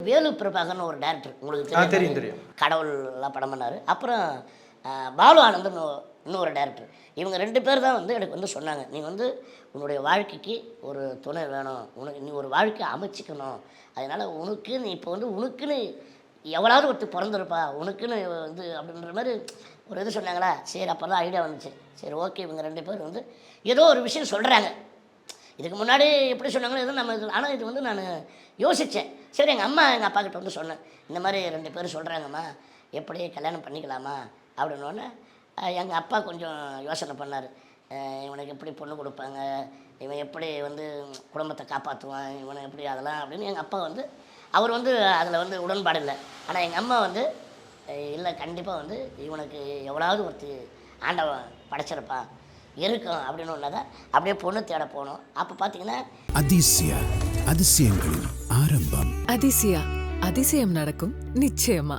வேலு பிரபாகர்னு ஒரு டேரக்டர், உங்களுக்கு தெரியும் தெரியும், தெரியும். கடவுள்லாம் படம் பண்ணார். அப்புறம் பாலு ஆனந்த்னு இன்னொரு டேரக்டர். இவங்க 2 பேர் தான் வந்து எனக்கு வந்து சொன்னாங்க, நீ வந்து உன்னுடைய வாழ்க்கைக்கு ஒரு துணை வேணும், உனக்கு நீ ஒரு வாழ்க்கை அமைச்சிக்கணும், அதனால் உனக்கு நீ இப்போ வந்து உனக்குன்னு எவ்வளோவது ஒருத்தர் பிறந்திருப்பா உனக்குன்னு வந்து அப்படின்ற மாதிரி ஒரு இது சொன்னாங்களா. சரி அப்போ தான் ஐடியா வந்துச்சு. சரி ஓகே, இவங்க 2 பேர் வந்து ஏதோ ஒரு விஷயம் சொல்கிறாங்க. இதுக்கு முன்னாடி எப்படி சொன்னாங்களோ எதுவும் நம்ம இது, ஆனால் இது வந்து நான் யோசித்தேன். சரி எங்கள் அம்மா எங்கள் அப்பா கிட்ட வந்து சொன்னேன், இந்த மாதிரி 2 பேர் சொல்கிறாங்கம்மா, எப்படி கல்யாணம் பண்ணிக்கலாமா அப்படின்னோடனே எங்கள் அப்பா கொஞ்சம் யோசனை பண்ணார். இவனுக்கு எப்படி பொண்ணு கொடுப்பாங்க, இவன் எப்படி வந்து குடும்பத்தை காப்பாற்றுவான், இவனை எப்படி அதெல்லாம் அப்படின்னு எங்கள் அப்பா வந்து அவர் வந்து அதில் வந்து உடன்பாடு இல்லை. ஆனால் எங்கள் அம்மா வந்து இல்லை கண்டிப்பாக வந்து இவனுக்கு எவ்வளோவது ஒருத்தி ஆண்டவன் படைச்சிருப்பான் இருக்கும் அப்படின்னு ஒன்றதை அப்படியே பொண்ணு தேட போனோம். அப்போ பார்த்தீங்கன்னா அதிசயங்களின் ஆரம்பம். அதிசயம் நடக்கும் நிச்சயமா.